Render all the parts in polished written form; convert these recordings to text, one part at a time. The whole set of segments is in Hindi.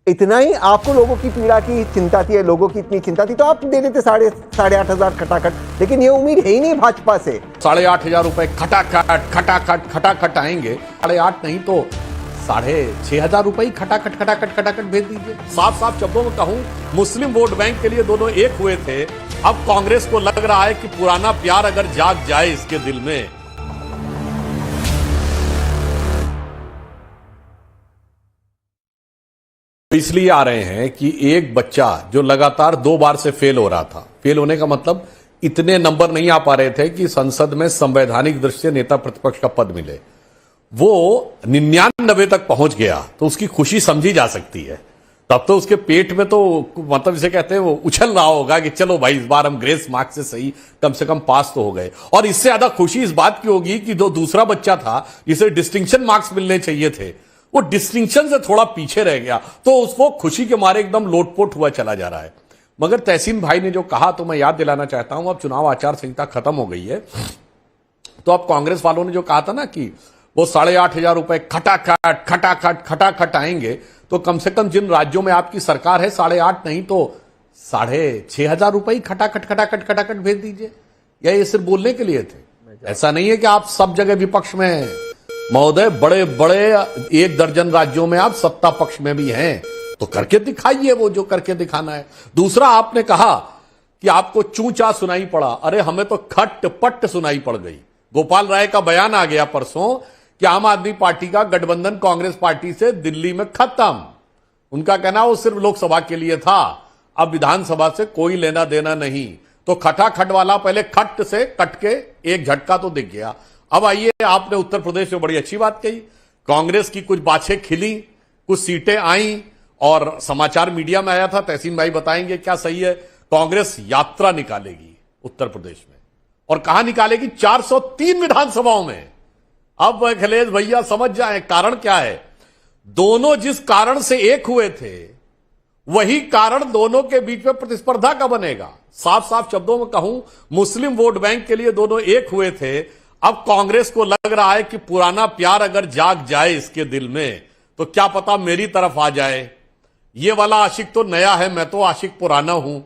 इतना ही आपको लोगों की पीड़ा की चिंता थी, लोगों की इतनी चिंता थी तो आप दे देते 8,500 खटाखट, लेकिन ये उम्मीद है ही नहीं भाजपा से। 8,500 रुपए खटाखट आएंगे, 8,500 नहीं तो 6,500 रुपए ही खटाखट भेज दीजिए। साफ साफ शब्दों में कहूं, मुस्लिम वोट बैंक के लिए दोनों एक हुए थे। अब कांग्रेस को लग रहा है कि पुराना प्यार अगर जाग जाए इसके दिल में, इसलिए आ रहे हैं कि एक बच्चा जो लगातार 2 बार से फेल हो रहा था, फेल होने का मतलब इतने नंबर नहीं आ पा रहे थे कि संसद में संवैधानिक दृष्टि से नेता प्रतिपक्ष का पद मिले, वो 99 तक पहुंच गया तो उसकी खुशी समझी जा सकती है। तब तो उसके पेट में तो मतलब इसे कहते हैं वो उछल रहा होगा कि चलो भाई इस बार हम ग्रेस मार्क्स से सही कम से कम पास तो हो गए। और इससे ज्यादा खुशी इस बात की होगी कि जो दूसरा बच्चा था जिसे डिस्टिंक्शन मार्क्स मिलने चाहिए थे, वो डिस्टिंक्शन से थोड़ा पीछे रह गया, तो उसको खुशी के मारे एकदम लोटपोट हुआ चला जा रहा है। मगर तहसीन भाई ने जो कहा तो मैं याद दिलाना चाहता हूं, अब चुनाव आचार संहिता खत्म हो गई है, तो अब कांग्रेस वालों ने जो कहा था ना कि वो 8,500 रुपए खटाखट आएंगे, तो कम से कम जिन राज्यों में आपकी सरकार है 8,500 नहीं तो 6,500 रुपए ही खटाखट भेज दीजिए। या ये सिर्फ बोलने के लिए थे? ऐसा नहीं है कि आप सब जगह विपक्ष में हैं महोदय, बड़े बड़े 1 दर्जन राज्यों में आप सत्ता पक्ष में भी हैं, तो करके दिखाइए वो जो करके दिखाना है। दूसरा, आपने कहा कि आपको चूचा सुनाई पड़ा, अरे हमें तो खट पट सुनाई पड़ गई। गोपाल राय का बयान आ गया परसों कि आम आदमी पार्टी का गठबंधन कांग्रेस पार्टी से दिल्ली में खत्म। उनका कहना वो सिर्फ लोकसभा के लिए था, अब विधानसभा से कोई लेना देना नहीं। तो खटाखट वाला पहले खट से कट के एक झटका तो दिख गया। अब आइए, आपने उत्तर प्रदेश में बड़ी अच्छी बात कही, कांग्रेस की कुछ बाछें खिली, कुछ सीटें आई और समाचार मीडिया में आया था, तहसीन भाई बताएंगे क्या सही है, कांग्रेस यात्रा निकालेगी उत्तर प्रदेश में। और कहां निकालेगी? 403 विधानसभाओं में। अब अखिलेश भैया समझ जाएं कारण क्या है। दोनों जिस कारण से एक हुए थे, वही कारण दोनों के बीच में प्रतिस्पर्धा का बनेगा। साफ साफ शब्दों में कहूं, मुस्लिम वोट बैंक के लिए दोनों एक हुए थे। अब कांग्रेस को लग रहा है कि पुराना प्यार अगर जाग जाए इसके दिल में, तो क्या पता मेरी तरफ आ जाए। ये वाला आशिक तो नया है, मैं तो आशिक पुराना हूं।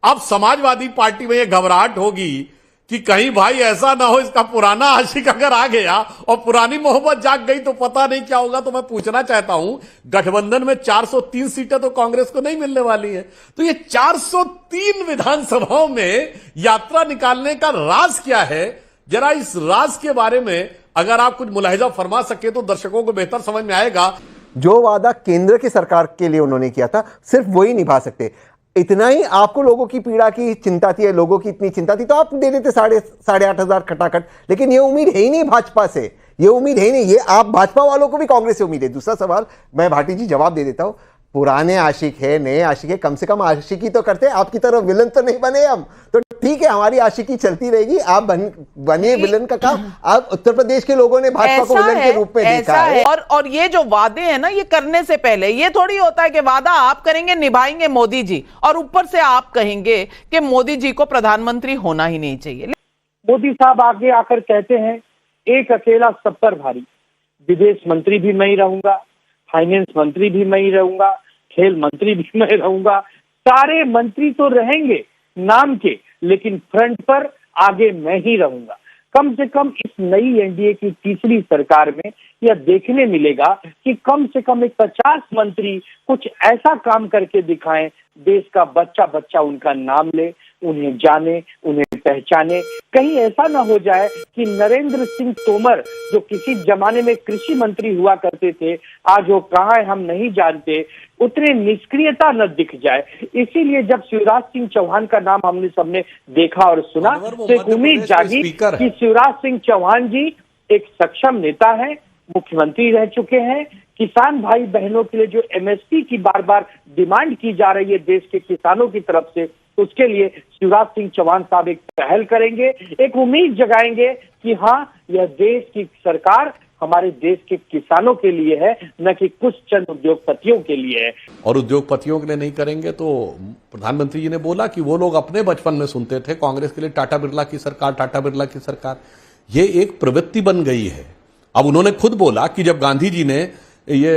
अब समाजवादी पार्टी में यह घबराहट होगी कि कहीं भाई ऐसा ना हो इसका पुराना आशिक अगर आ गया और पुरानी मोहब्बत जाग गई तो पता नहीं क्या होगा। तो मैं पूछना चाहता हूं, गठबंधन में 403 सीटें तो कांग्रेस को नहीं मिलने वाली है, तो ये 403 विधानसभाओं में यात्रा निकालने का राज क्या है? जरा इस राज के बारे में अगर आप कुछ मुलाहिजा फरमा सके तो दर्शकों को बेहतर समझ में आएगा। जो वादा केंद्र की सरकार के लिए उन्होंने किया था, सिर्फ वही निभा सकते। इतना ही आपको लोगों की पीड़ा की चिंता थी, लोगों की इतनी चिंता थी तो आप दे देते 8,500 खटाखट, लेकिन ये उम्मीद है ही नहीं भाजपा से। ये उम्मीद है ही नहीं, ये आप भाजपा वालों को भी कांग्रेस से उम्मीद है। दूसरा सवाल मैं भाटी जी जवाब दे देता हूं, पुराने आशिक है, नए आशिक है, कम से कम आशिकी तो करते हैं। आपकी तरह विलन तो नहीं बने हम, तो ठीक है हमारी आशिकी चलती रहेगी। आप बनिए विलन का काम। आप उत्तर प्रदेश के लोगों ने भाजपा को विलन के रूप में देखा है। और ये जो वादे हैं ना, ये करने से पहले ये थोड़ी होता है कि वादा आप करेंगे, निभाएंगे मोदी जी, और ऊपर से आप कहेंगे कि मोदी जी को प्रधानमंत्री होना ही नहीं चाहिए। मोदी साहब आगे आकर कहते हैं एक अकेला सब पर भारी, विदेश मंत्री भी मैं ही रहूंगा, फाइनेंस मंत्री भी मैं ही रहूंगा, खेल मंत्री भी मैं रहूंगा। सारे मंत्री तो रहेंगे नाम के, लेकिन फ्रंट पर आगे मैं ही रहूंगा। कम से कम इस नई एनडीए की तीसरी सरकार में यह देखने मिलेगा कि कम से कम एक 50 मंत्री कुछ ऐसा काम करके दिखाएं, देश का बच्चा बच्चा उनका नाम ले, उन्हें जाने, उन्हें पहचाने। कहीं ऐसा ना हो जाए कि नरेंद्र सिंह तोमर जो किसी जमाने में कृषि मंत्री हुआ करते थे, आज वो कहाँ है हम नहीं जानते, उतने निष्क्रियता न दिख जाए। इसीलिए जब शिवराज सिंह चौहान का नाम हमने सबने देखा और सुना तो एक उम्मीद जागी कि शिवराज सिंह चौहान जी एक सक्षम नेता है, मुख्यमंत्री रह चुके हैं। किसान भाई बहनों के लिए जो एमएसपी की बार बार डिमांड की जा रही है देश के किसानों की तरफ से, उसके लिए शिवराज सिंह चौहान साहब एक पहल करेंगे, एक उम्मीद जगाएंगे कि हाँ यह देश की सरकार हमारे देश के किसानों के लिए है, न कि कुछ चंद उद्योगपतियों के लिए है। और उद्योगपतियों के लिए नहीं करेंगे तो प्रधानमंत्री जी ने बोला कि वो लोग अपने बचपन में सुनते थे कांग्रेस के लिए टाटा बिरला की सरकार, टाटा बिरला की सरकार। ये एक प्रवृत्ति बन गई है। अब उन्होंने खुद बोला कि जब गांधी जी ने ये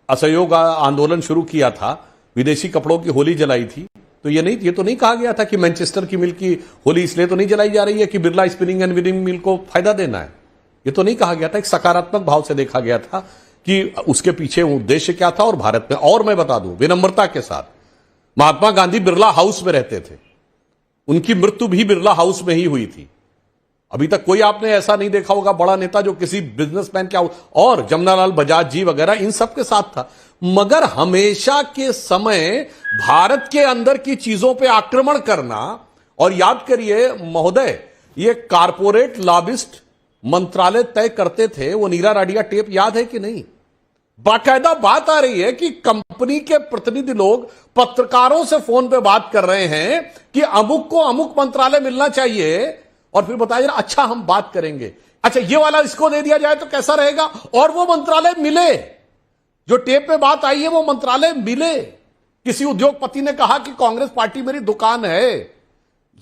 असहयोग आंदोलन शुरू किया था, विदेशी कपड़ों की होली जलाई थी, तो ये तो नहीं कहा गया था कि मैनचेस्टर की मिल की होली इसलिए तो नहीं जलाई जा रही है कि बिरला स्पिनिंग एंड विनिंग मिल को फायदा देना है। ये तो नहीं कहा गया था। एक सकारात्मक भाव से देखा गया था कि उसके पीछे उद्देश्य क्या था और भारत में। और मैं बता दूं विनम्रता के साथ, महात्मा गांधी बिरला हाउस में रहते थे, उनकी मृत्यु भी बिरला हाउस में ही हुई थी। अभी तक कोई आपने ऐसा नहीं देखा होगा बड़ा नेता जो किसी बिजनेसमैन क्या, और जमनालाल बजाज जी वगैरह इन सब के साथ था। मगर हमेशा के समय भारत के अंदर की चीजों पे आक्रमण करना, और याद करिए महोदय, ये कारपोरेट लॉबिस्ट मंत्रालय तय करते थे। वो नीरा राडिया टेप याद है कि नहीं? बाकायदा बात आ रही है कि कंपनी के प्रतिनिधि लोग पत्रकारों से फोन पे बात कर रहे हैं कि अमुक को अमुक मंत्रालय मिलना चाहिए, और फिर बताया जा अच्छा हम बात करेंगे, अच्छा ये वाला इसको दे दिया जाए तो कैसा रहेगा, और वो मंत्रालय मिले। जो टेप पे बात आई है वो मंत्रालय मिले। किसी उद्योगपति ने कहा कि कांग्रेस पार्टी मेरी दुकान है।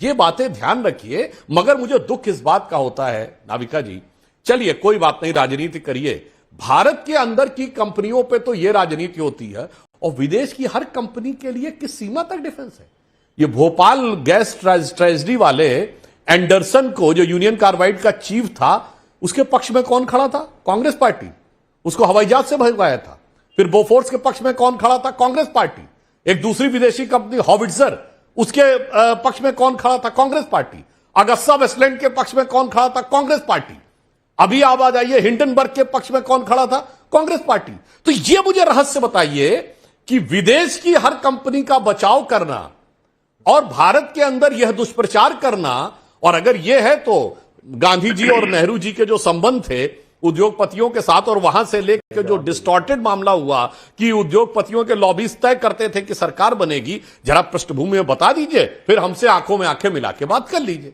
ये बातें ध्यान रखिए। मगर मुझे दुख इस बात का होता है नाविका जी, चलिए कोई बात नहीं, राजनीति करिए, भारत के अंदर की कंपनियों पे तो ये राजनीति होती है, और विदेश की हर कंपनी के लिए किस सीमा तक डिफेंस है। ये भोपाल गैस ट्रेजेडी वाले एंडरसन को, जो यूनियन कार्बाइड का चीफ था, उसके पक्ष में कौन खड़ा था? कांग्रेस पार्टी। उसको हवाई जहाज से भगवाया था। फिर बोफोर्स के पक्ष में कौन खड़ा था? कांग्रेस पार्टी। एक दूसरी विदेशी कंपनी हॉविट्जर, उसके पक्ष में कौन खड़ा था? कांग्रेस पार्टी। अगस्ता वेस्टलैंड के पक्ष में कौन खड़ा था? कांग्रेस पार्टी। अभी आवाज आई है हिंडनबर्ग के पक्ष में कौन खड़ा था? कांग्रेस पार्टी। तो यह मुझे रहस्य बताइए कि विदेश की हर कंपनी का बचाव करना और भारत के अंदर यह दुष्प्रचार करना, और अगर यह है तो गांधी जी और नेहरू जी के जो संबंध थे उद्योगपतियों के साथ, और वहां से लेकर जो डिस्टॉर्टेड मामला हुआ कि उद्योगपतियों के लॉबीज तय करते थे कि सरकार बनेगी, जरा पृष्ठभूमि में बता दीजिए, फिर हमसे आंखों में आंखें मिला के बात कर लीजिए।